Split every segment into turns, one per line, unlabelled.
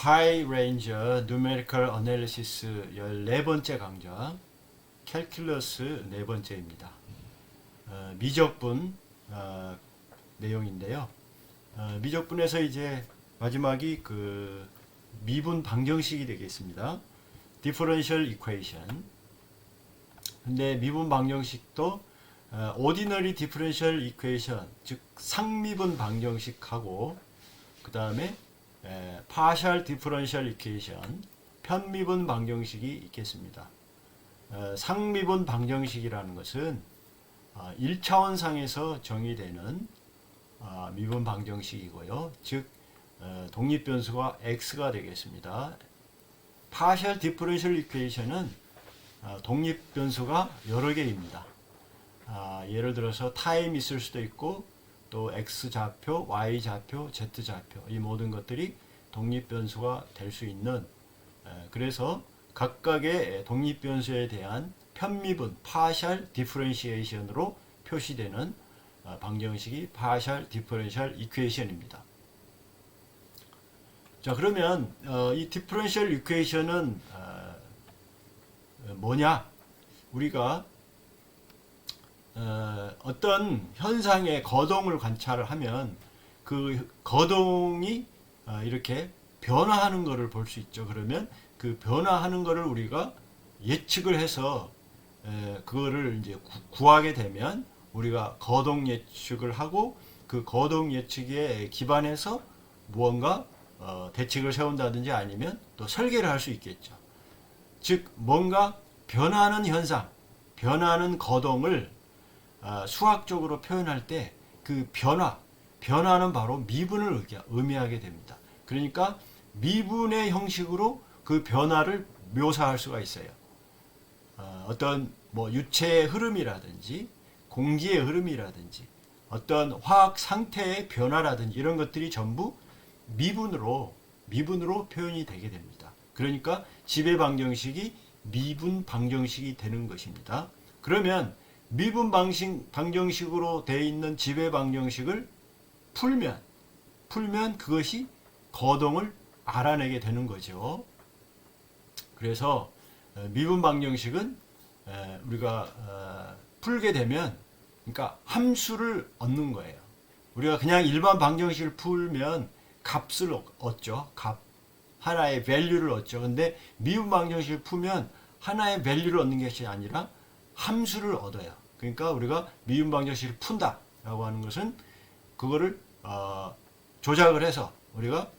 High Range Numerical Analysis 14번째 강좌 캘큘러스 4번째입니다. 미적분 내용인데요. 미적분에서 이제 마지막이 그 미분 방정식이 되겠습니다. Differential Equation. 근데 미분 방정식도 Ordinary Differential Equation, 즉 상미분 방정식하고 그 다음에 Partial Differential Equation, 편미분 방정식이 있겠습니다. 상미분 방정식이라는 것은 1차원상에서 정의되는 미분 방정식이고요. 즉 독립변수가 x가 되겠습니다. Partial Differential Equation은 독립변수가 여러 개입니다. 예를 들어서 타임이 있을 수도 있고 또 x좌표, y좌표, z좌표 이 모든 것들이 독립변수가 될 수 있는, 그래서 각각의 독립변수에 대한 편미분 partial differentiation으로 표시되는 방정식이 partial differential equation입니다. 자, 그러면 이 differential equation은 뭐냐? 우리가 어떤 현상의 거동을 관찰을 하면 그 거동이 이렇게 변화하는 것을 볼 수 있죠. 그러면 그 변화하는 것을 우리가 예측을 해서 그거를 이제 구하게 되면 우리가 거동 예측을 하고 그 거동 예측에 기반해서 무언가 대책을 세운다든지 아니면 또 설계를 할 수 있겠죠. 즉 뭔가 변화하는 현상, 변화하는 거동을 수학적으로 표현할 때 그 변화는 바로 미분을 의미하게 됩니다. 그러니까 미분의 형식으로 그 변화를 묘사할 수가 있어요. 어떤 뭐 유체의 흐름이라든지 공기의 흐름이라든지 어떤 화학 상태의 변화라든지 이런 것들이 전부 미분으로 표현이 되게 됩니다. 그러니까 지배 방정식이 미분 방정식이 되는 것입니다. 그러면 미분 방정식으로 되어 있는 지배 방정식을 풀면 그것이 거동을 알아내게 되는 거죠. 그래서 미분 방정식은 우리가 풀게 되면 그러니까 함수를 얻는 거예요. 우리가 그냥 일반 방정식을 풀면 값을 얻죠. 값. 하나의 value를 얻죠. 근데 미분 방정식을 풀면 하나의 value를 얻는 것이 아니라 함수를 얻어요. 그러니까 우리가 미분 방정식을 푼다라고 하는 것은 그거를 조작을 해서 우리가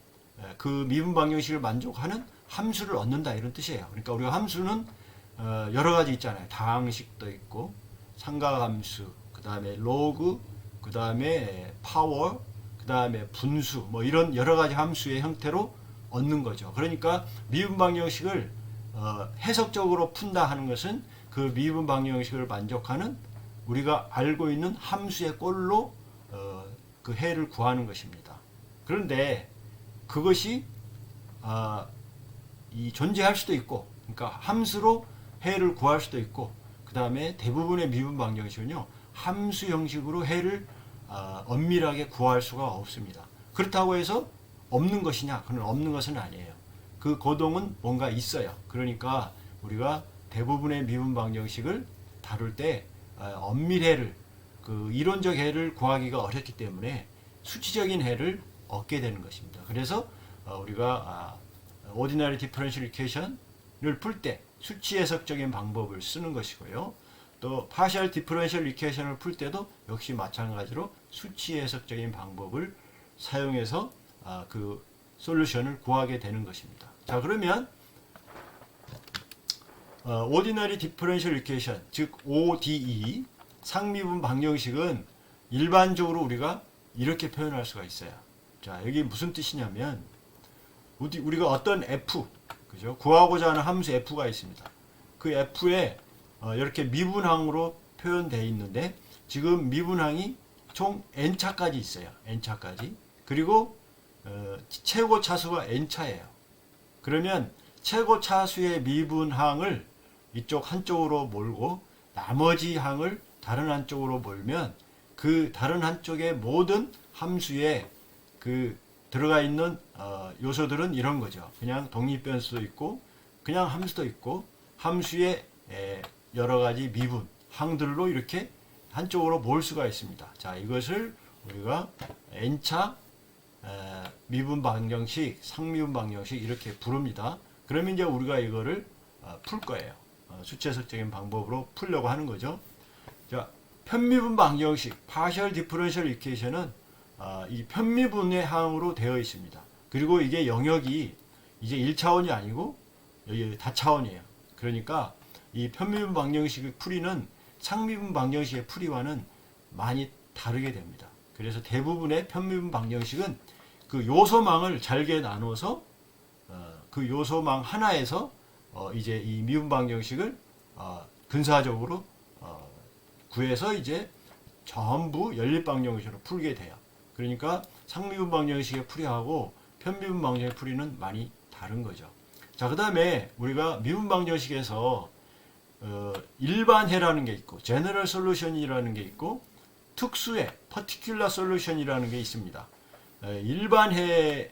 그 미분 방정식을 만족하는 함수를 얻는다 이런 뜻이에요. 그러니까 우리가 함수는 여러 가지 있잖아요. 다항식도 있고 삼각함수, 그 다음에 로그, 그 다음에 파워, 그 다음에 분수, 뭐 이런 여러 가지 함수의 형태로 얻는 거죠. 그러니까 미분 방정식을 해석적으로 푼다 하는 것은 그 미분 방정식을 만족하는 우리가 알고 있는 함수의 꼴로 그 해를 구하는 것입니다. 그런데 그것이 존재할 수도 있고, 그러니까 함수로 해를 구할 수도 있고, 그 다음에 대부분의 미분 방정식은요 함수 형식으로 해를 엄밀하게 구할 수가 없습니다. 그렇다고 해서 없는 것이냐? 그건 없는 것은 아니에요. 그 거동은 뭔가 있어요. 그러니까 우리가 대부분의 미분 방정식을 다룰 때 엄밀해를, 그 이론적 해를 구하기가 어렵기 때문에 수치적인 해를 얻게 되는 것입니다. 그래서 우리가 Ordinary Differential Equation을 풀 때 수치 해석적인 방법을 쓰는 것이고요. 또 Partial Differential Equation을 풀 때도 역시 마찬가지로 수치 해석적인 방법을 사용해서 그 솔루션을 구하게 되는 것입니다. 자, 그러면 Ordinary Differential Equation, 즉 ODE, 상미분 방정식은 일반적으로 우리가 이렇게 표현할 수가 있어요. 자, 여기 무슨 뜻이냐면 우리가 어떤 F, 그죠? 구하고자 하는 함수 F가 있습니다. 그 F에 이렇게 미분항으로 표현되어 있는데 지금 미분항이 총 n차까지 있어요. n차까지. 그리고 최고 차수가 n차예요. 그러면 최고 차수의 미분항을 이쪽 한쪽으로 몰고 나머지 항을 다른 한쪽으로 몰면 그 다른 한쪽의 모든 함수에 그 들어가 있는 요소들은 이런 거죠. 그냥 독립변수도 있고 그냥 함수도 있고 함수의 여러 가지 미분, 항들로 이렇게 한쪽으로 모을 수가 있습니다. 자, 이것을 우리가 n차 미분 방정식, 상미분 방정식 이렇게 부릅니다. 그러면 이제 우리가 이거를 풀 거예요. 수치해석적인 방법으로 풀려고 하는 거죠. 자, 편미분 방정식, partial differential equation은 이 편미분의 항으로 되어 있습니다. 그리고 이게 영역이 이제 1차원이 아니고 여기 다차원이에요. 그러니까 이 편미분 방정식의 풀이는 상미분 방정식의 풀이와는 많이 다르게 됩니다. 그래서 대부분의 편미분 방정식은 그 요소망을 잘게 나눠서 그 요소망 하나에서 이제 이 미분 방정식을 근사적으로 구해서 이제 전부 연립 방정식으로 풀게 돼요. 그러니까 상미분 방정식의 풀이하고 편미분 방정식의 풀이는 많이 다른 거죠. 자, 그 다음에 우리가 미분 방정식에서 일반해라는 게 있고 general solution이라는 게 있고 특수해 particular solution이라는 게 있습니다. 일반해하고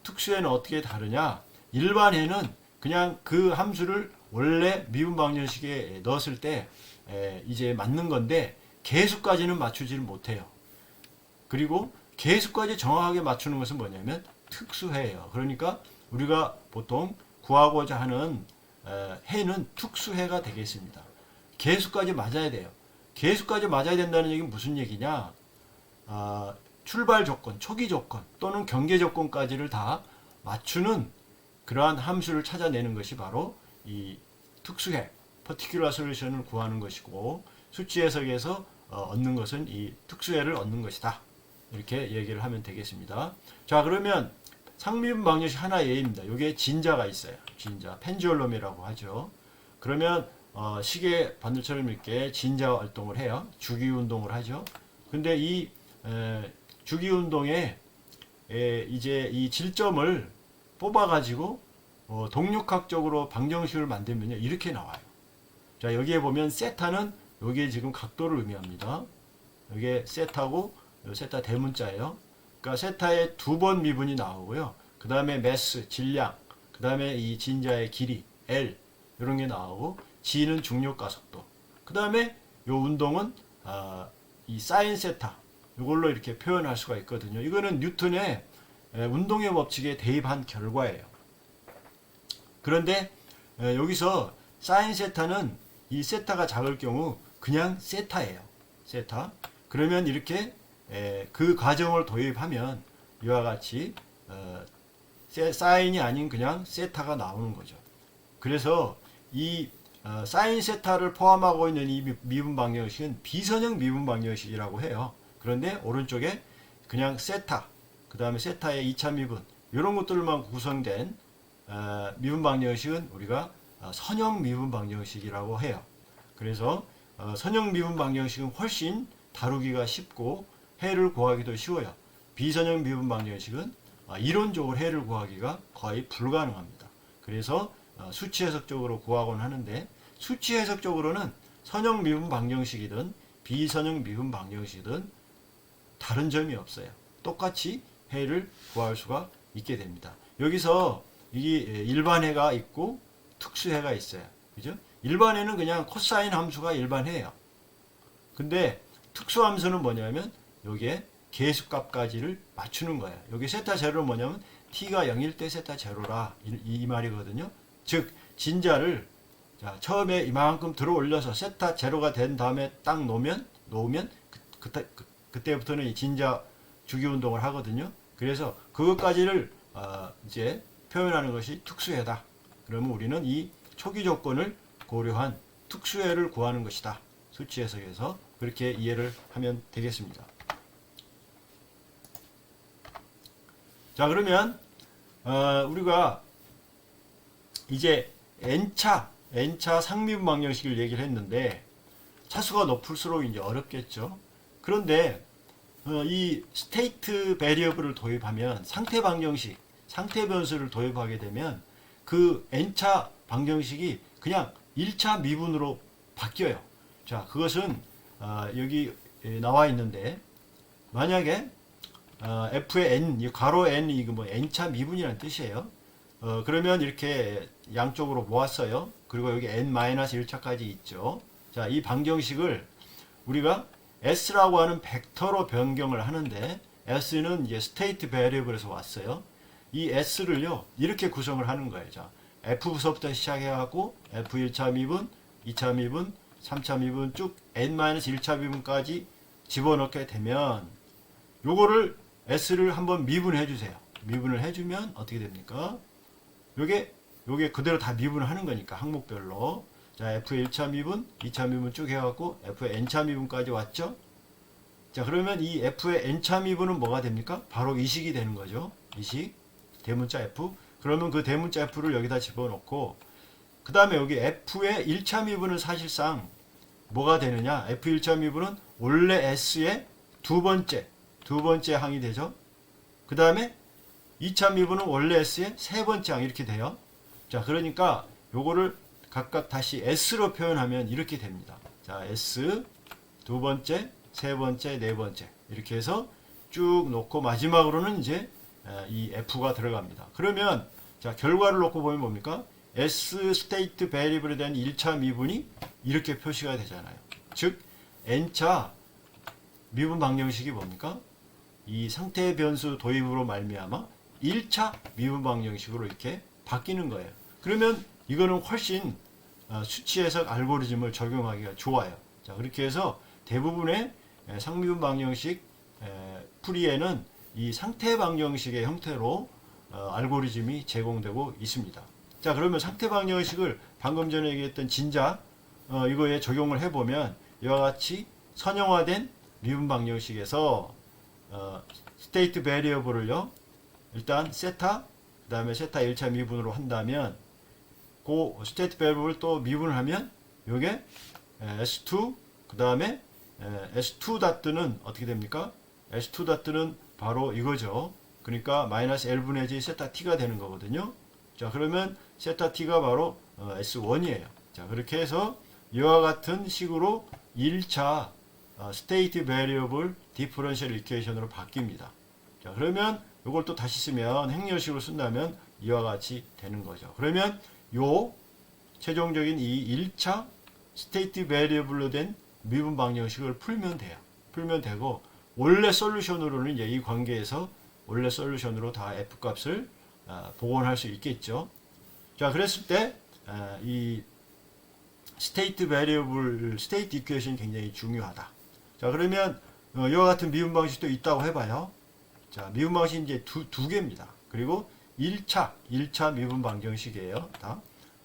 특수해는 어떻게 다르냐? 일반해는 그냥 그 함수를 원래 미분 방정식에 넣었을 때 이제 맞는 건데 개수까지는 맞추지를 못해요. 그리고 개수까지 정확하게 맞추는 것은 뭐냐면 특수해예요. 그러니까 우리가 보통 구하고자 하는 해는 특수해가 되겠습니다. 개수까지 맞아야 돼요. 개수까지 맞아야 된다는 얘기는 무슨 얘기냐? 출발 조건, 초기 조건 또는 경계 조건까지를 다 맞추는 그러한 함수를 찾아내는 것이 바로 이 특수해, particular solution을 구하는 것이고 수치 해석에서 얻는 것은 이 특수해를 얻는 것이다. 이렇게 얘기를 하면 되겠습니다. 자, 그러면 상미분 방정식 하나 예입니다. 여기에 진자가 있어요. 진자, 펜듀얼럼이라고 하죠. 그러면 시계 반들처럼 이렇게 진자 활동을 해요. 주기 운동을 하죠. 근데 이 주기 운동에 이제 이 질점을 뽑아가지고 동력학적으로 방정식을 만들면요 이렇게 나와요. 자, 여기에 보면 세타는 여기에 지금 각도를 의미합니다. 여기에 세타고 세타 대문자예요. 그러니까 세타에 두 번 미분이 나오고요. 그 다음에 매스, 질량, 그 다음에 이 진자의 길이, L 이런 게 나오고 G는 중력과 속도. 그 다음에 이 운동은 이 사인 세타 이걸로 이렇게 표현할 수가 있거든요. 이거는 뉴턴의 운동의 법칙에 대입한 결과예요. 그런데 여기서 사인 세타는 이 세타가 작을 경우 그냥 세타예요. 세타. 그러면 이렇게 그 과정을 도입하면 이와 같이 사인이 아닌 그냥 세타가 나오는 거죠. 그래서 이 사인 세타를 포함하고 있는 이 미분 방정식은 비선형 미분 방정식이라고 해요. 그런데 오른쪽에 그냥 세타, 그 다음에 세타의 2차 미분 이런 것들만 구성된 미분 방정식은 우리가 선형 미분 방정식이라고 해요. 그래서 선형 미분 방정식은 훨씬 다루기가 쉽고 해를 구하기도 쉬워요. 비선형 미분 방정식은 이론적으로 해를 구하기가 거의 불가능합니다. 그래서 수치 해석적으로 구하곤 하는데 수치 해석적으로는 선형 미분 방정식이든 비선형 미분 방정식이든 다른 점이 없어요. 똑같이 해를 구할 수가 있게 됩니다. 여기서 이게 일반해가 있고 특수해가 있어요. 그죠? 일반해는 그냥 코사인 함수가 일반해예요. 근데 특수함수는 뭐냐면 여기에 계수값까지를 맞추는 거예요. 여기 세타 제로는 뭐냐면 t가 0일 때 세타 제로라 이 말이거든요. 즉 진자를 자, 처음에 이만큼 들어 올려서 세타 제로가 된 다음에 딱 놓으면 그때부터는 이 진자 주기 운동을 하거든요. 그래서 그것까지를 이제 표현하는 것이 특수해다. 그러면 우리는 이 초기 조건을 고려한 특수해를 구하는 것이다. 수치 해석에서 그렇게 이해를 하면 되겠습니다. 자, 그러면 우리가 이제 n차 상미분 방정식을 얘기를 했는데 차수가 높을수록 이제 어렵겠죠. 그런데 이 스테이트 베리어블을 도입하면 상태 방정식, 상태 변수를 도입하게 되면 그 n차 방정식이 그냥 1차 미분으로 바뀌어요. 자, 그것은 여기 나와 있는데 만약에 f의 n, 이 괄호 n, 이거 뭐 n차 미분이라는 뜻이에요. 그러면 이렇게 양쪽으로 모았어요. 그리고 여기 n-1차까지 있죠. 자, 이 방정식을 우리가 s라고 하는 벡터로 변경을 하는데, s는 이제 스테이트 베리어블에서 왔어요. 이 s를요, 이렇게 구성을 하는 거예요. 자, f부서부터 시작해갖고 f1차 미분, 2차 미분, 3차 미분 쭉 n-1차 미분까지 집어넣게 되면 요거를 s를 한번 미분해 주세요. 미분을 해주면 어떻게 됩니까? 요게 그대로 다 미분을 하는 거니까 항목별로. 자, f의 1차 미분, 2차 미분 쭉 해갖고 f의 n차 미분까지 왔죠. 자, 그러면 이 f의 n차 미분은 뭐가 됩니까? 바로 이 식이 되는 거죠. 이 식, 대문자 f. 그러면 그 대문자 f를 여기다 집어넣고, 그 다음에 여기 f의 1차 미분은 사실상 뭐가 되느냐? f 1차 미분은 원래 s의 두 번째 항이 되죠. 그 다음에 2차 미분은 원래 s의 세 번째 항 이렇게 돼요. 자, 그러니까 요거를 각각 다시 s로 표현하면 이렇게 됩니다. 자, s 두 번째, 세 번째, 네 번째 이렇게 해서 쭉 놓고 마지막으로는 이제 이 f가 들어갑니다. 그러면 자, 결과를 놓고 보면 뭡니까? s 스테이트 베리블에 대한 1차 미분이 이렇게 표시가 되잖아요. 즉 n차 미분 방정식이 뭡니까? 이 상태 변수 도입으로 말미암아 1차 미분 방정식으로 이렇게 바뀌는 거예요. 그러면 이거는 훨씬 수치 해석 알고리즘을 적용하기가 좋아요. 자, 그렇게 해서 대부분의 상미분 방정식 풀이에는 이 상태 방정식의 형태로 알고리즘이 제공되고 있습니다. 자, 그러면 상태 방정식을 방금 전에 얘기했던 진자 이거에 적용을 해보면 이와 같이 선형화된 미분 방정식에서 스테이트 베리어블을요, 일단 세타, 그 다음에 세타 1차 미분으로 한다면 그 스테이트 베리어블을 또 미분을 하면 요게 S2, 그 다음에 S2 다트는 어떻게 됩니까? S2 다트는 바로 이거죠. 그러니까 마이너스 L분의 J 세타 T가 되는 거거든요. 자, 그러면 세타 T가 바로 S1이에요. 자, 그렇게 해서 이와 같은 식으로 1차 스테이트 베리어블 디퍼런셜 이퀘이션으로 바뀝니다. 자, 그러면 이걸 또 다시 쓰면 행렬식으로 쓴다면 이와 같이 되는 거죠. 그러면 요 최종적인 이 1차 스테이트 베리어블로 된 미분 방정식을 풀면 돼요. 풀면 되고, 원래 솔루션으로는 이제 이 관계에서 원래 솔루션으로 다 f 값을 복원할 수 있겠죠. 자, 그랬을 때 이 스테이트 베리어블 스테이트 이퀘이션이 굉장히 중요하다. 자, 그러면 이와 같은 미분 방식도 있다고 해봐요. 자, 미분 방식이 이제 두 개입니다. 그리고 1차 미분 방정식이에요. 다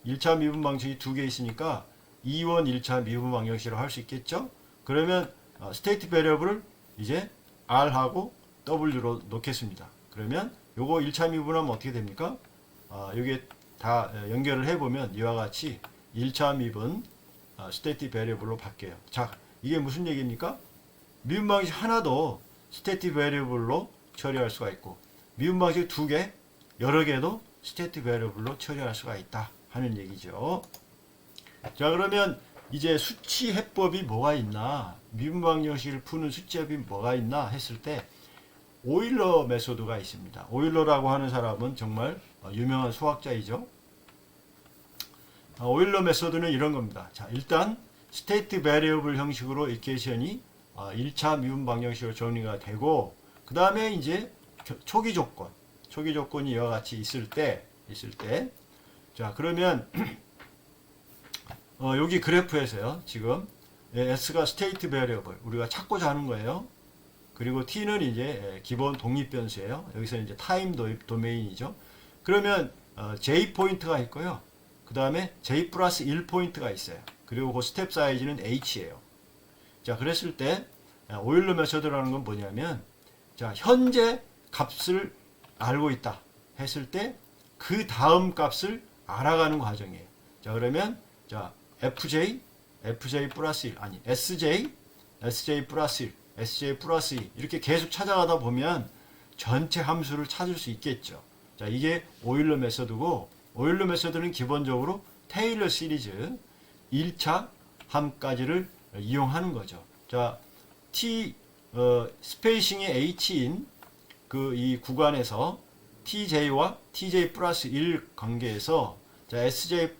1차 미분 방식이 두 개 있으니까 2원 1차 미분 방정식으로 할 수 있겠죠. 그러면 스테이트 베리어블을 이제 R하고 W로 놓겠습니다. 그러면 요거 1차 미분하면 어떻게 됩니까? 여기에 다 연결을 해보면 이와 같이 1차 미분 스테이트 베리어블로 바뀌어요. 자, 이게 무슨 얘기입니까? 미분 방식 하나도 스테이트 베리어블로 처리할 수가 있고, 미분 방식 두 개, 여러 개도 스테이트 베리어블로 처리할 수가 있다 하는 얘기죠. 자, 그러면 이제 수치 해법이 뭐가 있나, 미분 방정식을 푸는 수치 해법이 뭐가 있나 했을 때 오일러 메소드가 있습니다. 오일러라고 하는 사람은 정말 유명한 수학자이죠. 오일러 메소드는 이런 겁니다. 자, 일단 스테이트 베리어블 형식으로 이퀘이션이 1차 미분 방정식으로 정리가 되고, 그 다음에 이제 초기 조건이 이와 같이 있을 때, 자, 그러면 여기 그래프에서요, 지금 S가 스테이트 베리어블 우리가 찾고자 하는 거예요. 그리고 T는 이제 기본 독립 변수예요. 여기서 이제 타임 도메인이죠. 그러면 J 포인트가 있고요. 그 다음에 J 플러스 1 포인트가 있어요. 그리고 그 스텝 사이즈는 H예요. 자, 그랬을 때 오일러 메소드라는 건 뭐냐면, 자, 현재 값을 알고 있다 했을 때 그 다음 값을 알아가는 과정이에요. 자, 그러면 자, FJ 플러스 1, 아니 SJ 플러스 1, SJ 플러스 2 이렇게 계속 찾아가다 보면 전체 함수를 찾을 수 있겠죠. 자, 이게 오일러 메소드고, 오일러 메소드는 기본적으로 테일러 시리즈 1차 함까지를 이용하는 거죠. 자, 스페이싱의 H인 그 이 구간에서 tj와 tj 플러스 1 관계에서 자, sj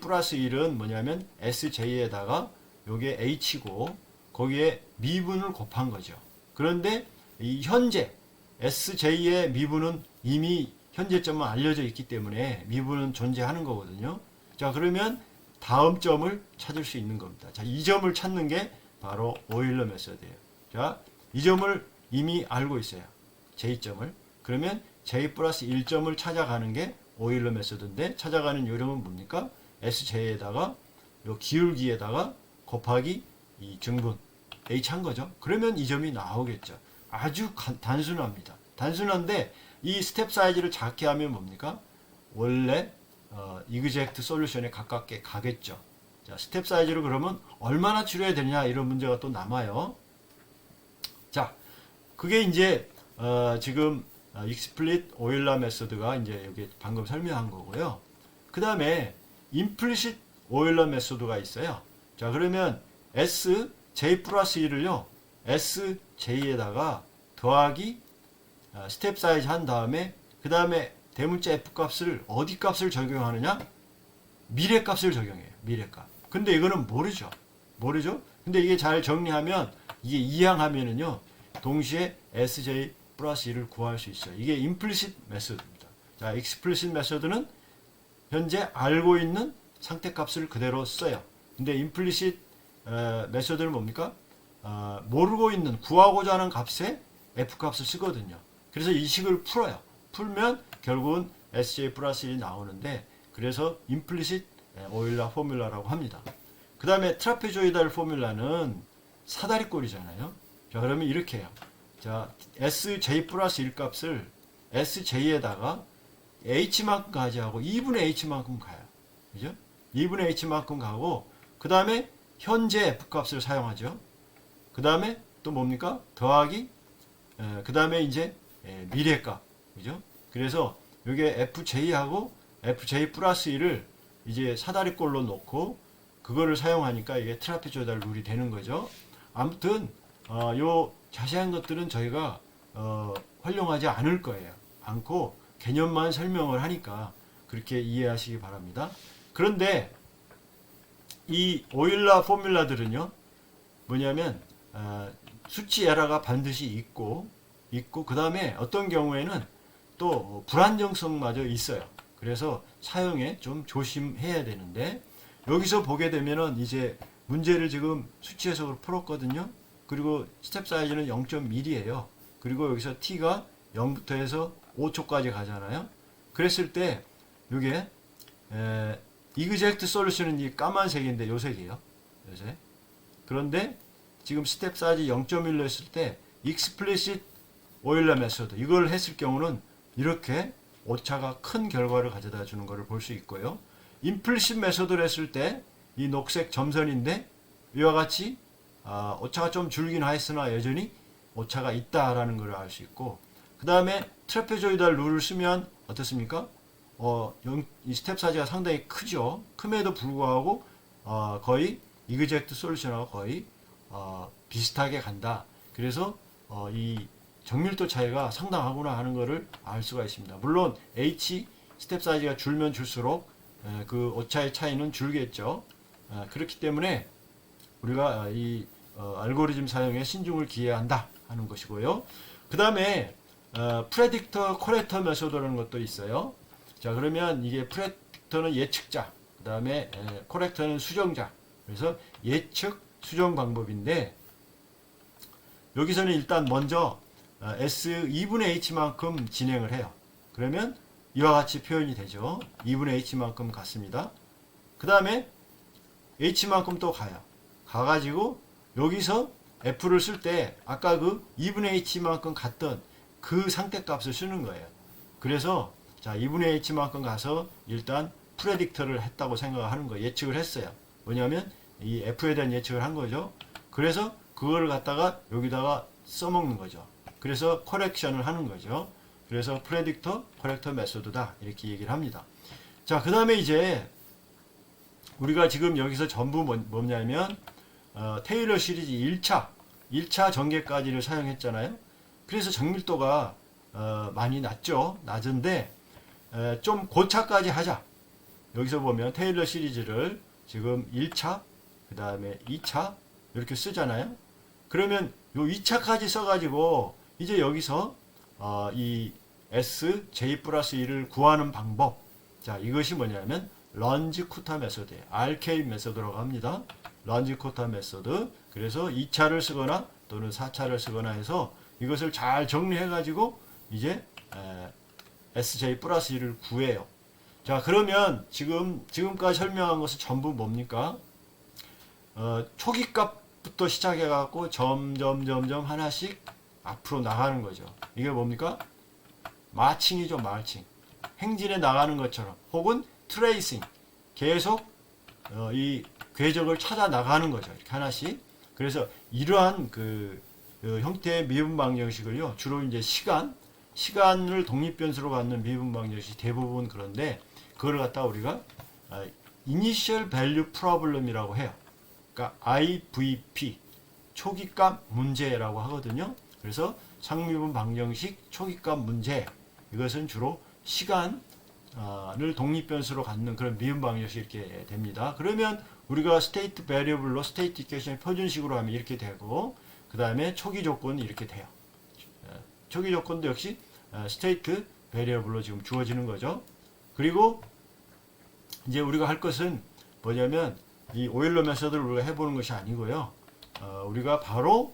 플러스 1은 뭐냐면 sj에다가 요게 h고 거기에 미분을 곱한 거죠. 그런데 이 현재 sj의 미분은 이미 현재점은 알려져 있기 때문에 미분은 존재하는 거거든요. 자, 그러면 다음 점을 찾을 수 있는 겁니다. 자, 이 점을 찾는 게 바로 오일러 메소드예요. 자, 이 점을 이미 알고 있어요. J점을. 그러면 J 플러스 1점을 찾아가는 게 오일러 메소드인데 찾아가는 요령은 뭡니까? SJ에다가 요 기울기에다가 곱하기 이 증분 H 한 거죠. 그러면 이 점이 나오겠죠. 아주 단순합니다. 단순한데 이 스텝 사이즈를 작게 하면 뭡니까? 원래 이그젝트 솔루션에 가깝게 가겠죠. 자, 스텝 사이즈를 그러면 얼마나 줄여야 되냐 이런 문제가 또 남아요. 자, 그게 이제 지금 익스플릿 오일러 메소드가 이제 여기 방금 설명한 거고요. 그 다음에 임플리시트 오일러 메소드가 있어요. 자, 그러면 SJ 플러스 1을요 SJ에다가 더하기 스텝 사이즈 한 다음에 그 다음에 대문자 F 값을 어디 값을 적용하느냐? 미래 값을 적용해요. 미래 값. 근데 이거는 모르죠. 모르죠? 근데 이게 잘 정리하면 이게 이항하면은요 동시에 SJ 플러스 1을 구할 수 있어요. 이게 임플리시트 메소드입니다. 자, 익스플리시트 메소드는 현재 알고 있는 상태값을 그대로 써요. 근데 임플리시트 메소드는 뭡니까? 모르고 있는 구하고자 하는 값에 F 값을 쓰거든요. 그래서 이 식을 풀어요. 풀면 결국은 SJ 플러스 1이 나오는데 그래서 임플리시트 오일러 포뮬라라고 합니다. 그 다음에 트라페조이달 포뮬라는 사다리꼴이잖아요. 자, 그러면 이렇게 해요. 자, SJ 플러스 1 값을 SJ에다가 H만큼 가지하고 2분의 H만큼 가요. 그죠? 2분의 H만큼 가고, 그 다음에 현재 F 값을 사용하죠. 그 다음에 또 뭡니까? 더하기, 그 다음에 이제 미래값. 그죠? 그래서 이게 FJ하고 FJ 플러스 1을 이제 사다리꼴로 놓고, 그거를 사용하니까 이게 트라페조이달 룰이 되는 거죠. 아무튼, 요 자세한 것들은 저희가 활용하지 않을 거예요. 않고 개념만 설명을 하니까 그렇게 이해하시기 바랍니다. 그런데 이 오일러 포뮬라들은요 뭐냐면 수치 에러가 반드시 있고 그 다음에 어떤 경우에는 또 불안정성마저 있어요. 그래서 사용에 좀 조심해야 되는데 여기서 보게 되면은 이제 문제를 지금 수치 해석으로 풀었거든요. 그리고 스텝 사이즈는 0.1이에요. 그리고 여기서 t가 0부터 해서 5초까지 가잖아요. 그랬을 때 이게 이그젝트 솔루션은 이 까만색인데 요 색이에요. 요새. 그런데 지금 스텝 사이즈 0.1로 했을 때 익스플리시트 오일러 메소드 이걸 했을 경우는 이렇게 오차가 큰 결과를 가져다 주는 것을 볼 수 있고요. 임플리시트 메소드를 했을 때 이 녹색 점선인데 이와 같이 오차가 좀 줄긴 하였으나 여전히 오차가 있다라는 걸 알 수 있고, 그 다음에 트라페조이달 룰을 쓰면 어떻습니까? 이 스텝 사이즈가 상당히 크죠. 큼에도 불구하고 거의 이그젝트 솔루션하고 거의 비슷하게 간다. 그래서 이 정밀도 차이가 상당하구나 하는 것을 알 수가 있습니다. 물론 H 스텝 사이즈가 줄면 줄수록 그 오차의 차이는 줄겠죠. 그렇기 때문에 우리가 이 알고리즘 사용에 신중을 기해야 한다 하는 것이고요. 그 다음에 프레딕터 코렉터 메소드라는 것도 있어요. 자, 그러면 이게 프레딕터는 예측자, 그 다음에 코렉터는 수정자. 그래서 예측 수정 방법인데 여기서는 일단 먼저 S 2분의 H만큼 진행을 해요. 그러면 이와 같이 표현이 되죠. 2분의 H만큼 갔습니다. 그 다음에 H만큼 또 가요. 가가지고 여기서 F를 쓸 때 아까 그 2분의 H만큼 갔던 그 상태값을 쓰는 거예요. 그래서 자 2분의 H만큼 가서 일단 프레딕터를 했다고 생각하는 거예요. 예측을 했어요. 뭐냐면 이 F에 대한 예측을 한 거죠. 그래서 그거를 갖다가 여기다가 써먹는 거죠. 그래서 커렉션을 하는 거죠. 그래서 프레딕터 코렉터 메소드다 이렇게 얘기를 합니다. 자, 그 다음에 이제 우리가 지금 여기서 전부 뭐냐면 테일러 시리즈 1차 전개까지를 사용했잖아요. 그래서 정밀도가 많이 낮죠. 낮은데 좀 고차까지 하자. 여기서 보면 테일러 시리즈를 지금 1차, 그 다음에 2차 이렇게 쓰잖아요. 그러면 요 2차까지 써가지고 이제 여기서 이 S, J 플러스 1을 구하는 방법. 자, 이것이 뭐냐면 런지 쿠타 메소드예요. RK 메소드라고 합니다. 런지 쿠타 메소드. 그래서 2차를 쓰거나 또는 4차를 쓰거나 해서 이것을 잘 정리해가지고 이제 SJ 플러스 1을 구해요. 자, 그러면 지금까지 설명한 것은 전부 뭡니까? 초기 값부터 시작해갖고 점점 하나씩 앞으로 나가는 거죠. 이게 뭡니까? 마칭이죠, 마칭. 행진에 나가는 것처럼, 혹은 트레이싱. 계속 이 궤적을 찾아 나가는 거죠. 이렇게 하나씩. 그래서 이러한 그 형태의 미분 방정식을요, 주로 이제 시간을 독립변수로 갖는 미분 방정식이 대부분 그런데, 그걸 갖다 우리가 Initial Value Problem이라고 해요. 그러니까 IVP, 초기값 문제라고 하거든요. 그래서 상미분 방정식 초기값 문제, 이것은 주로 시간을 독립변수로 갖는 그런 미분 방정식이 이렇게 됩니다. 그러면 우리가 스테이트 베리어블로 스테이트 이퀘이션을 표준식으로 하면 이렇게 되고, 그 다음에 초기 조건이 이렇게 돼요. 초기 조건도 역시 스테이트 베리어블로 지금 주어지는 거죠. 그리고 이제 우리가 할 것은 뭐냐면 이 오일러 메서드를 우리가 해보는 것이 아니고요. 우리가 바로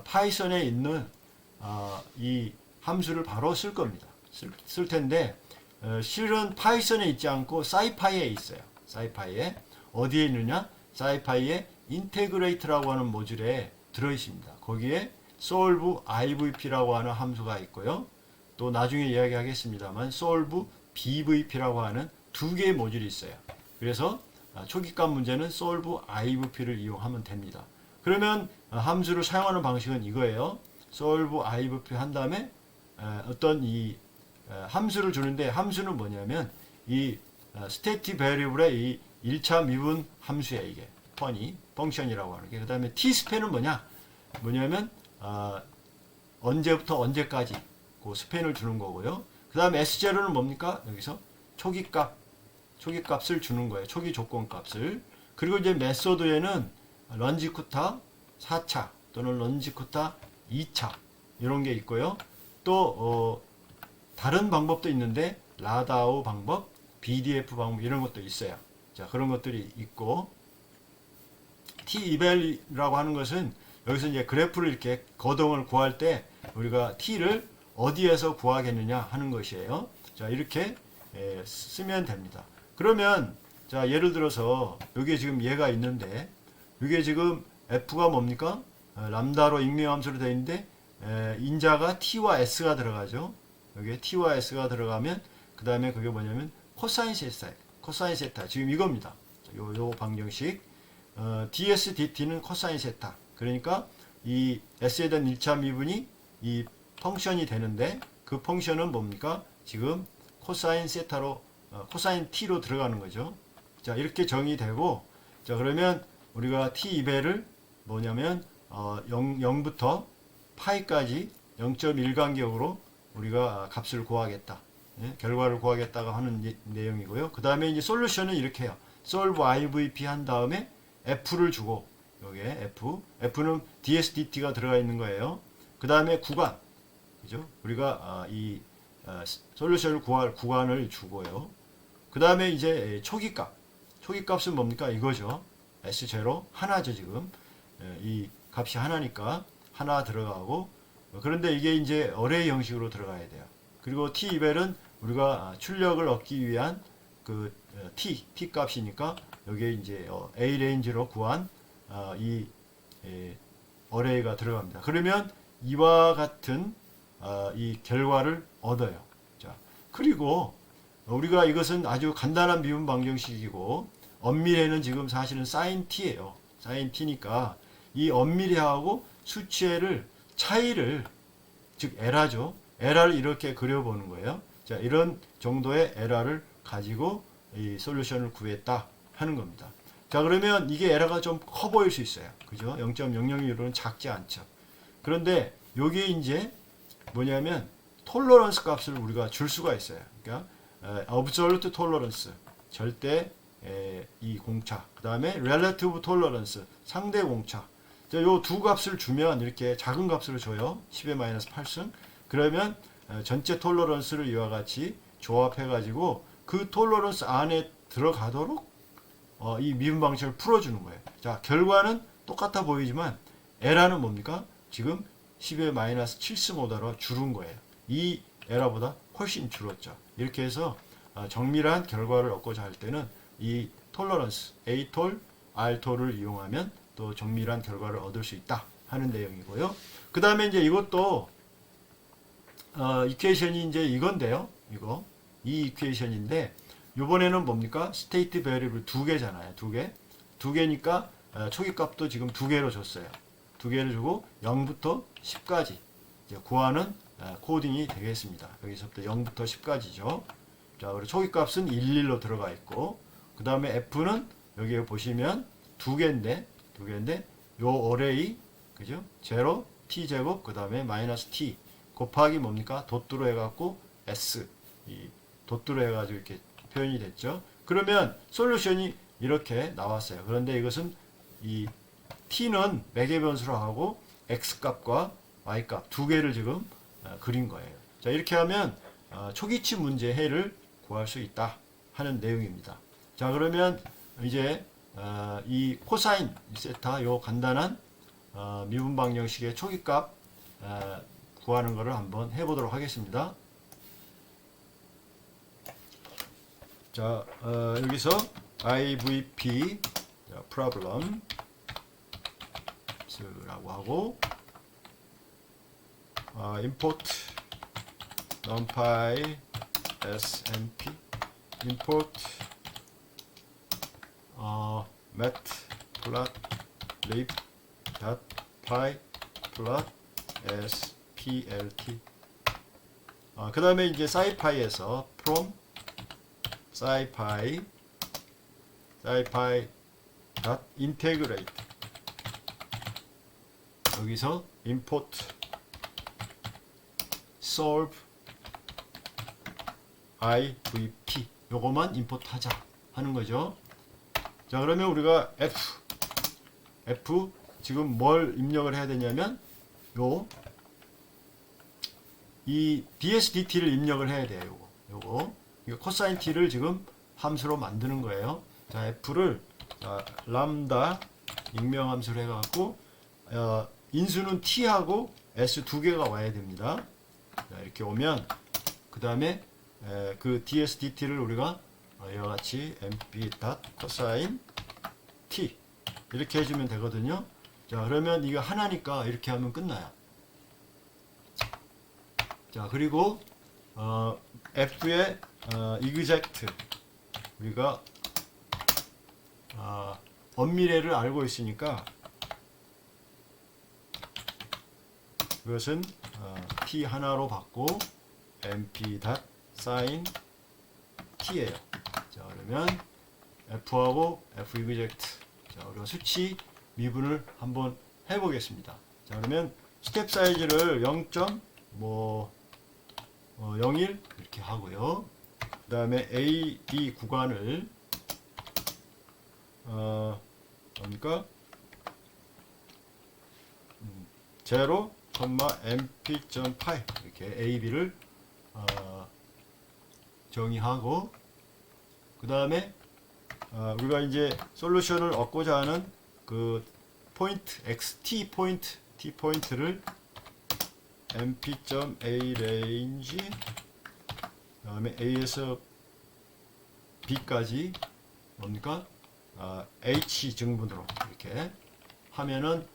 파이썬에 있는 이 함수를 바로 쓸 겁니다. 쓸 텐데 실은 파이썬에 있지 않고 사이파이에 있어요. 사이파이에 어디에 있느냐? 사이파이에 인테그레이트라고 하는 모듈에 들어 있습니다. 거기에 solve IVP라고 하는 함수가 있고요. 또 나중에 이야기하겠습니다만 solve BVP라고 하는 두 개의 모듈이 있어요. 그래서 초기값 문제는 solve IVP를 이용하면 됩니다. 그러면 함수를 사용하는 방식은 이거예요. solve IVP 한 다음에 어떤 이 함수를 주는데, 함수는 뭐냐면 이 스테이트 베리어블의 이 1차 미분 함수야, 이게 펑션이라고 하는 게. 그 다음에 t스팬은 뭐냐면 언제부터 언제까지 그 스팬을 주는 거고요. 그 다음에 S0는 뭡니까? 여기서 초기값을 주는 거예요. 초기 조건 값을. 그리고 이제 메소드에는 런지쿠타 4차 또는 런지쿠타 2차 이런 게 있고요. 또 다른 방법도 있는데 라다오 방법, BDF 방법 이런 것도 있어요. 자, 그런 것들이 있고, T-eval이라고 하는 것은 여기서 이제 그래프를 이렇게 거동을 구할 때 우리가 T를 어디에서 구하겠느냐 하는 것이에요. 자, 이렇게 쓰면 됩니다. 그러면 자, 예를 들어서 여기에 지금 얘가 있는데, 이게 지금 F가 뭡니까? 람다로 익명함수로 되어 있는데 인자가 T와 S가 들어가죠. 여기에 T와 S가 들어가면 그 다음에 그게 뭐냐면 코사인 세타, 코사인 세타 지금 이겁니다. 요 방정식 ds dt는 코사인 세타. 그러니까 이 S에 대한 1차 미분이 이 펑션이 되는데, 그 펑션은 뭡니까? 지금 코사인 세타로 코사인 t로 들어가는 거죠. 자, 이렇게 정의되고, 자, 그러면 우리가 t2배를 뭐냐면 0부터 파이까지 0.1 간격으로 우리가 값을 구하겠다. 예? 결과를 구하겠다가 하는 내용이고요. 그 다음에 이제 솔루션은 이렇게 해요. solve IVP 한 다음에 F를 주고, 여기에 F는 DSDT가 들어가 있는 거예요. 그 다음에 구간, 그죠? 우리가 이 솔루션을 구할 구간을 주고요. 그 다음에 이제 초기값은 뭡니까? 이거죠. S0 하나죠, 지금. 이 값이 하나니까 하나 들어가고, 그런데 이게 이제 어레이 형식으로 들어가야 돼요. 그리고 T-eval은 우리가 출력을 얻기 위한 그 T 값이니까 여기에 이제 A 레인지로 구한 이 어레이가 들어갑니다. 그러면 이와 같은 이 결과를 얻어요. 자, 그리고 우리가 이것은 아주 간단한 미분 방정식이고, 엄밀히는 지금 사실은 sin t예요. sin t니까 이 엄밀히하고 수치를 차이를, 즉 에라죠. 에라를 이렇게 그려보는 거예요. 자, 이런 정도의 에라를 가지고 이 솔루션을 구했다 하는 겁니다. 자, 그러면 이게 에라가 좀 커 보일 수 있어요. 그죠? 0.001로는 작지 않죠. 그런데 요게 이제 뭐냐면 톨러런스 값을 우리가 줄 수가 있어요. 그러니까 absolute tolerance 절대 이 공차, 그 다음에 relative tolerance 상대 공차. 요 두 값을 주면 이렇게 작은 값으로 줘요. 10의 마이너스 8승. 그러면 전체 톨러런스를 이와 같이 조합해 가지고 그 톨러런스 안에 들어가도록 이 미분 방식을 풀어주는 거예요. 자, 결과는 똑같아 보이지만 에라는 뭡니까? 지금 10의 마이너스 7승 오다로 줄은 거예요. 이 에라보다 훨씬 줄었죠. 이렇게 해서 정밀한 결과를 얻고자 할 때는 이 톨러런스 A톨, R톨을 이용하면 또 정밀한 결과를 얻을 수 있다 하는 내용이고요. 그 다음에 이제 이것도 이퀘이션이 이제 이건데요. 이 이퀘이션인데 이번에는 뭡니까? 스테이트 베리블 두 개잖아요. 두 개니까 초기값도 지금 두 개로 줬어요. 두 개를 주고 0부터 10까지 구하는 코딩이 되겠습니다. 여기서부터 0부터 10까지죠. 자, 그리고 초기값은 11로 들어가 있고, 그 다음에 F는 여기 보시면 두 개인데 요 어레이, 그죠? 0, t 제곱, 그 다음에 마이너스 t 곱하기 뭡니까? 덧두로 해갖고 s, 이 덧두로 해가지고 이렇게 표현이 됐죠. 그러면 솔루션이 이렇게 나왔어요. 그런데 이것은 이 t는 매개 변수로 하고 x 값과 y 값 두 개를 지금 그린 거예요. 자, 이렇게 하면 초기치 문제 해를 구할 수 있다 하는 내용입니다. 자, 그러면 이제 이 코사인 세타 요 간단한 미분방 형식의 초기값 구하는 것을 한번 해보도록 하겠습니다. 자, 여기서 IVP problem 라고 하고 import numpy smp import matplotlib py plot splt 그 다음에 이제 scipy에서 from scipy integrate 여기서 import solve IVP 요거만 임포트 하자 하는 거죠. 자, 그러면 우리가 F 지금 뭘 입력을 해야 되냐면 이 DSDT를 입력을 해야 돼요. 요거 코사인 T를 지금 함수로 만드는 거예요. 자, F를 람다 익명 함수로 해갖고 인수는 T하고 S 두 개가 와야 됩니다. 자, 이렇게 오면 그 다음에 그 DSDT를 우리가 이와 같이 mp.cosine t 이렇게 해주면 되거든요. 자, 그러면 이거 하나니까 이렇게 하면 끝나요. 자, 그리고 F의 exact 우리가 엄밀해를 알고 있으니까 이것은 t 하나로 받고 mp.sin t예요. 자, 그러면 F하고 F exact 자, 우리가 수치 미분을 한번 해보겠습니다. 자, 그러면 스텝 사이즈를 0.01 이렇게 하고요. 그 다음에 A, B 구간을 뭡니까? 0, mp.py 이렇게 A, B를 정의하고 그 다음에 우리가 이제 솔루션을 얻고자 하는 그 포인트 xt 포인트 t 포인트를 mp.a range 그다음에 a에서 b까지 뭡니까 h 증분으로 이렇게 하면은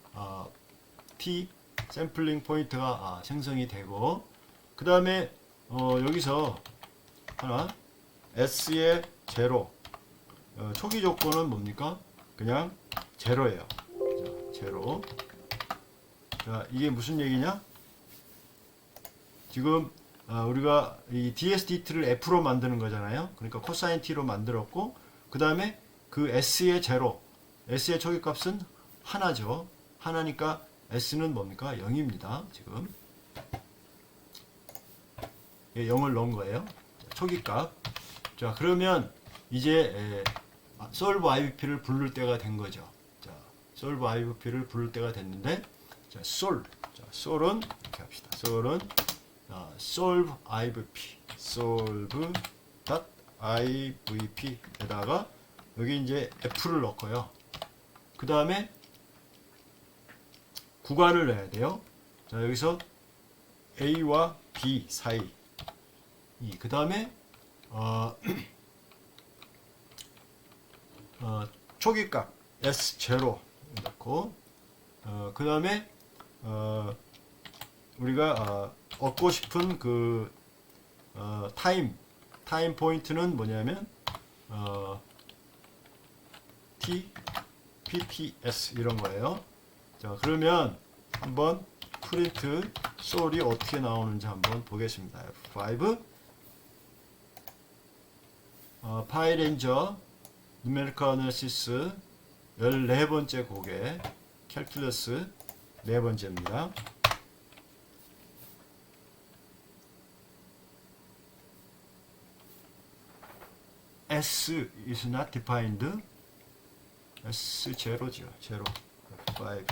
t 샘플링 포인트가 생성이 되고 그 다음에 여기서 하나 s의 제로 초기 조건은 뭡니까? 그냥 제로예요. 제로. 자, 이게 무슨 얘기냐? 지금 우리가 이 DSDT를 F로 만드는 거잖아요. 그러니까 코사인 T로 만들었고 그 다음에 그 S의 제로, S의 초기값은 하나죠. 하나니까 S는 뭡니까? 0입니다. 지금 0을 넣은 거예요. 초기값. 자, 그러면 이제 solve IVP를 부를 때가 된 거죠. 자, solve IVP를 부를 때가 됐는데, 자, sol은 이렇게 합시다. sol은 solve IVP, solve.ivp에다가 여기 이제 F를 넣고요. 그 다음에 구간을 내야 돼요. 자, 여기서 A와 B 사이. 그 다음에 초기값 S0 넣고, 그 다음에 우리가 얻고 싶은 그 타임 포인트는 뭐냐면 PTS 이런 거예요. 자, 그러면 한번 프린트 솔이 어떻게 나오는지 한번 보겠습니다. F5 파일 렌저 누메리컬 어널리시스 14번째 곡에 캘큘러스 4번째입니다. S is not defined. S 제로죠. 제로. F5.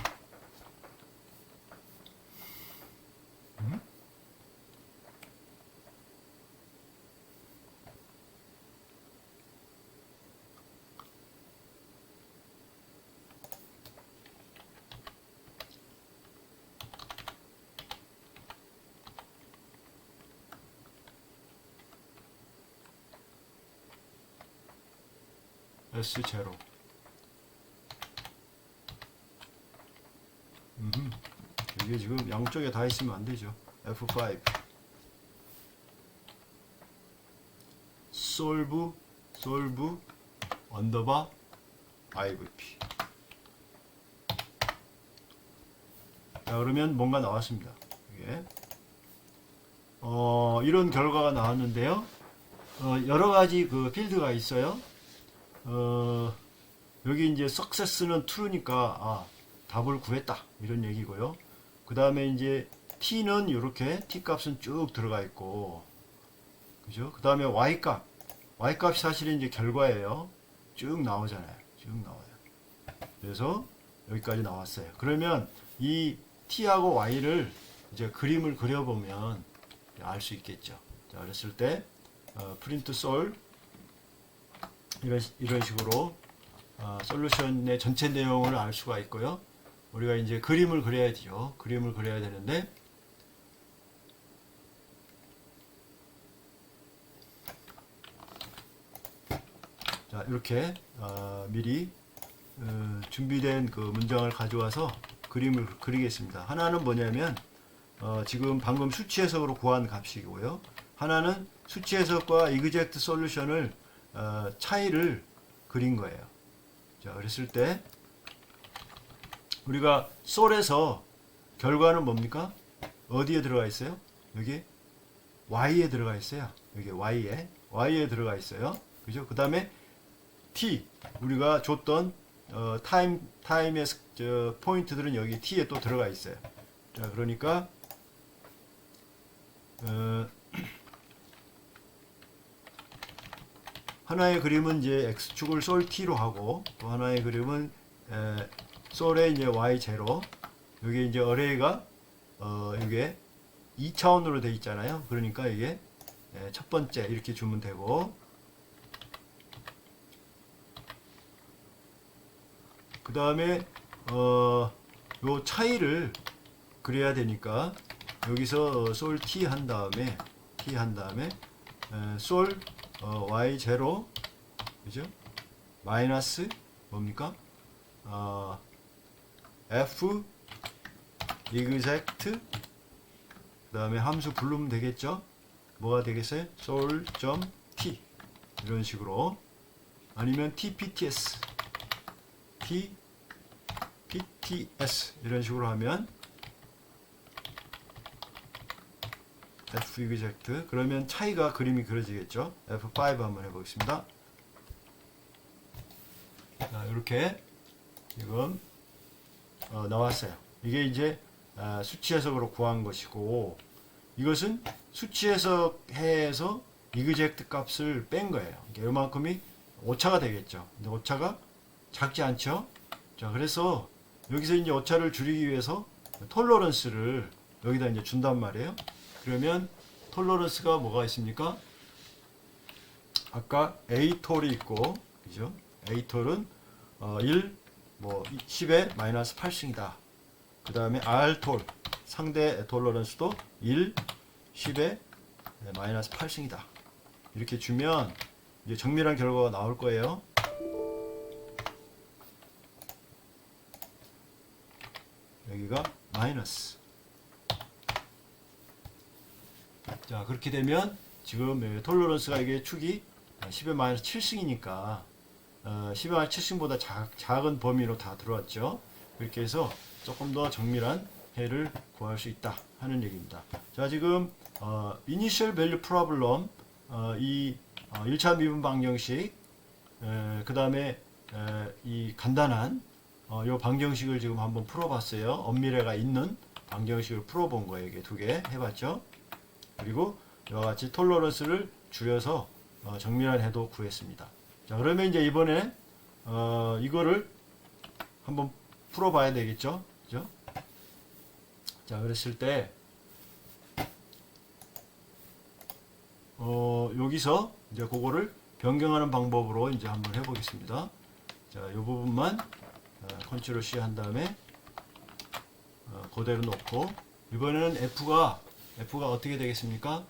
S0. 이게 지금 양쪽에 다 있으면 안 되죠. F5. solve 언더바 IVP. 자, 그러면 뭔가 나왔습니다. 이게 이런 결과가 나왔는데요. 여러 가지 그 필드가 있어요. 여기 이제 success는 true니까 답을 구했다 이런 얘기고요. 그 다음에 이제 t는 이렇게 t 값은 쭉 들어가 있고, 그죠? 그 다음에 y 값이 사실은 이제 결과예요. 쭉 나오잖아요. 쭉 나와요. 그래서 여기까지 나왔어요. 그러면 이 t하고 y를 이제 그림을 그려보면 알 수 있겠죠. 자, 그랬을 때 print sol 이런 식으로 솔루션의 전체 내용을 알 수가 있고요. 우리가 이제 그림을 그려야죠. 그림을 그려야 되는데, 자, 이렇게 미리 준비된 그 문장을 가져와서 그림을 그리겠습니다. 하나는 뭐냐면 지금 방금 수치 해석으로 구한 값이고요. 하나는 수치 해석과 exact 솔루션을 차이를 그린 거예요. 자, 그랬을 때 우리가 sol에서 결과는 뭡니까? 어디에 들어가 있어요? 여기 y에 들어가 있어요. 여기 y에 들어가 있어요. 그죠? 그 다음에 t 우리가 줬던 타임의 포인트들은 여기 t에 또 들어가 있어요. 자, 그러니까 하나의 그림은 이제 x축을 sol t로 하고, 또 하나의 그림은 sol에 이제 y0, 여기 이제 어레이가 이게 2차원으로 돼 있잖아요. 그러니까 이게 첫 번째 이렇게 주면 되고, 그 다음에 요 차이를 그려야 되니까 여기서 sol t 한 다음에 sol y0, 그죠? 마이너스 뭡니까? f exact, 그 다음에 함수 부르면 되겠죠? 뭐가 되겠어요? sol.t 이런 식으로, 아니면 tpts 이런 식으로 하면 f exact, 그러면 차이가 그림이 그려지겠죠. F5 한번 해보겠습니다. 자, 이렇게 지금 나왔어요. 이게 이제 수치 해석으로 구한 것이고, 이것은 수치 해석해서 이그젝트 값을 뺀 거예요. 이만큼이 오차가 되겠죠. 근데 오차가 작지 않죠. 자, 그래서 여기서 이제 오차를 줄이기 위해서 톨러런스를 여기다 이제 준단 말이에요. 그러면 톨러런스가 뭐가 있습니까? 아까 A톨이 있고, 그죠? A톨은 1, 뭐 10의 마이너스 8승이다. 그 다음에 R톨, 상대 톨러런스도 1, 10의 마이너스 8승이다. 이렇게 주면 이제 정밀한 결과가 나올 거예요. 여기가 마이너스. 자, 그렇게 되면 지금 톨러런스가 이게 축이 10의 마이너스 7승이니까 10의 마이너스 7승보다 작은 범위로 다 들어왔죠. 그렇게 해서 조금 더 정밀한 해를 구할 수 있다 하는 얘기입니다. 자, 지금 Initial Value Problem, 이 1차 미분 방정식, 그 다음에 이 간단한 요 방정식을 지금 한번 풀어봤어요. 엄밀해가 있는 방정식을 풀어본 거예요. 이게 두 개 해봤죠. 그리고 이와 같이 톨러런스를 줄여서 정밀한 해도 구했습니다. 자, 그러면 이제 이번에 이거를 한번 풀어봐야 되겠죠. 그죠? 자, 그랬을 때 여기서 이제 그거를 변경하는 방법으로 이제 한번 해보겠습니다. 자, 이 부분만 컨트롤 C 한 다음에 그대로 놓고, 이번에는 F가 어떻게 되겠습니까?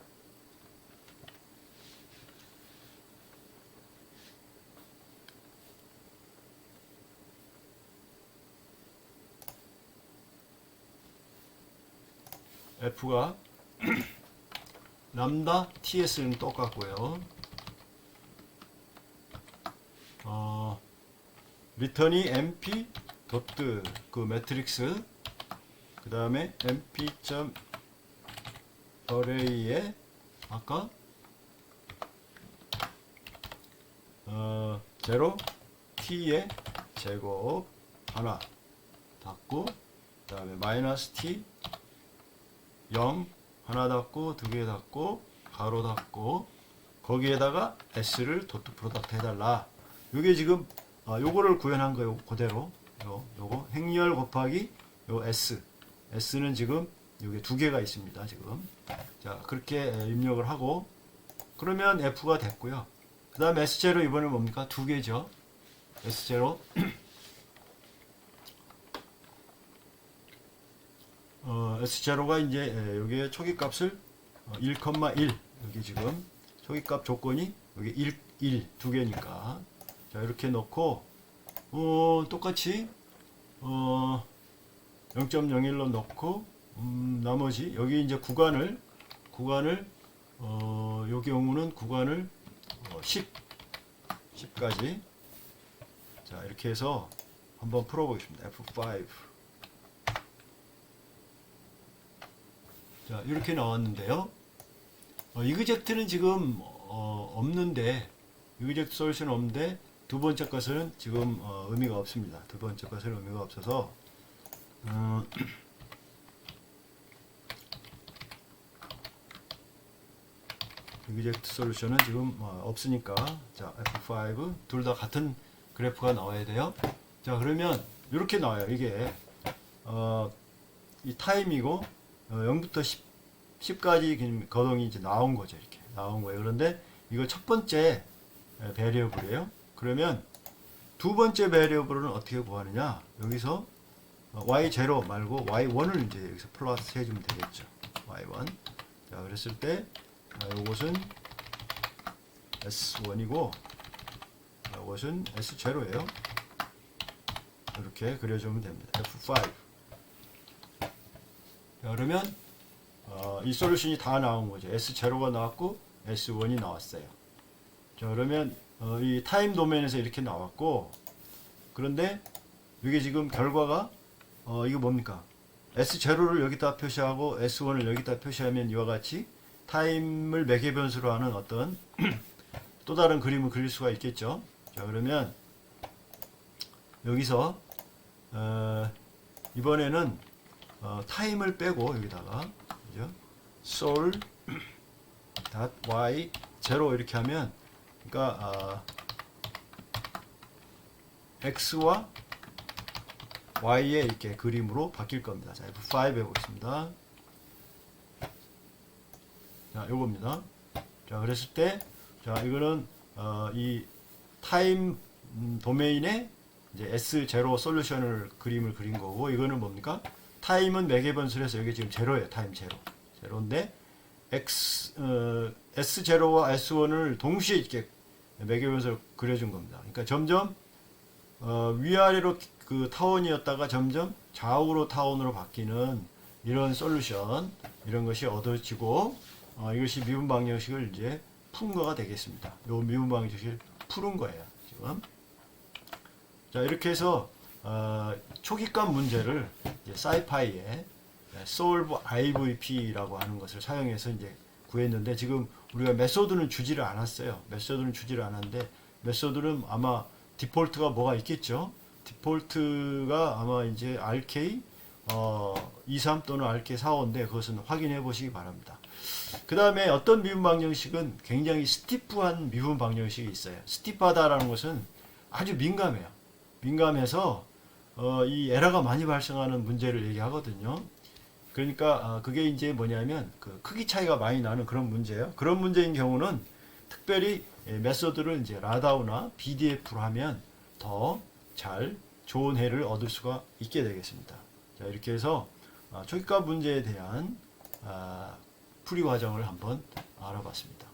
F가 람다 TS는 똑같고요. 리턴이 mp 도트 그 매트릭스, 그 다음에 mp.array에 아까 0 t의 제곱 하나 닫고, 그 다음에 마이너스 t 0 하나 닫고, 두 개 닫고, 가로 닫고, 거기에다가 s를 도트 프로덕트 해달라. 이게 지금 요거를 구현한 거예요. 그대로 요거 행렬 곱하기 요 s는 지금 요게 두 개가 있습니다. 지금 자, 그렇게 입력을 하고, 그러면 f가 됐고요. 그 다음 s0 이번에 뭡니까? 두 개죠. s0 S0가 이제 여기에 초기값을 1,1, 여기 지금 초기값 조건이 여기 1 두 개니까, 자, 이렇게 놓고 똑같이 0.01로 놓고, 나머지 여기 이제 구간을 요 경우는 구간을 10까지, 자, 이렇게 해서 한번 풀어보겠습니다. F5. 자, 이렇게 나왔는데요. 이그젝트는 지금 없는데, 이그젝트 솔루션 없는데, 두 번째 것은 지금 의미가 없습니다. 두 번째 것은 의미가 없어서 이그젝트 솔루션은 지금 없으니까, 자, F5 둘 다 같은 그래프가 나와야 돼요. 자, 그러면 이렇게 나와요. 이게 이 타임이고 0부터 10까지 거동이 이제 나온 거죠. 이렇게 나온 거예요. 그런데 이거 첫 번째 베리어블이에요. 그러면 두 번째 베리어블은 어떻게 구하느냐? 여기서 y0 말고 y1을 이제 여기서 플러스 해주면 되겠죠. y1. 자, 그랬을 때 이것은 s1이고 이것은 s0예요. 이렇게 그려주면 됩니다. F5. 자, 그러면 이 솔루션이 다 나온 거죠. S0가 나왔고 S1이 나왔어요. 자, 그러면 이 타임 도메인에서 이렇게 나왔고, 그런데 이게 지금 결과가 이거 뭡니까? S0를 여기다 표시하고 S1을 여기다 표시하면 이와 같이 타임을 매개 변수로 하는 어떤 또 다른 그림을 그릴 수가 있겠죠. 자, 그러면 여기서 이번에는 타임을 빼고 여기다가 그죠? sol y 0 이렇게 하면 그러니까 x와 y의 이렇게 그림으로 바뀔 겁니다. 자, F5 해보겠습니다. 자, 요겁니다. 자, 그랬을 때, 자, 이거는, 이 타임 도메인에 이제 S0 솔루션을 그림을 그린 거고, 이거는 뭡니까? 타임은 매개 변수라서 여기 지금 제로예요. 타임 제로. 제로인데, S0와 S1을 동시에 이렇게 매개 변수로 그려준 겁니다. 그러니까 점점, 위아래로 그 타원이었다가 점점 좌우로 타원으로 바뀌는 이런 솔루션, 이런 것이 얻어지고, 이것이 미분 방정식을 이제 푼 거가 되겠습니다. 요 미분 방정식을 푸는 거예요, 지금. 자, 이렇게 해서, 초기값 문제를 이제 사이파이에 solve IVP라고 하는 것을 사용해서 이제 구했는데, 지금 우리가 메소드는 주지를 않았어요. 메소드는 주지를 않았는데, 메소드는 아마 디폴트가 뭐가 있겠죠? 디폴트가 아마 이제 RK 23 또는 RK 45인데 그것은 확인해 보시기 바랍니다. 그 다음에 어떤 미분 방정식은 굉장히 스티프한 미분 방정식이 있어요. 스티프하다라는 것은 아주 민감해요. 민감해서 이 에러가 많이 발생하는 문제를 얘기하거든요. 그러니까 그게 이제 뭐냐면 그 크기 차이가 많이 나는 그런 문제예요. 그런 문제인 경우는 특별히 메소드를 이제 라다우나 BDF로 하면 더 잘 좋은 해를 얻을 수가 있게 되겠습니다. 자, 이렇게 해서 초기값 문제에 대한 풀이 과정을 한번 알아봤습니다.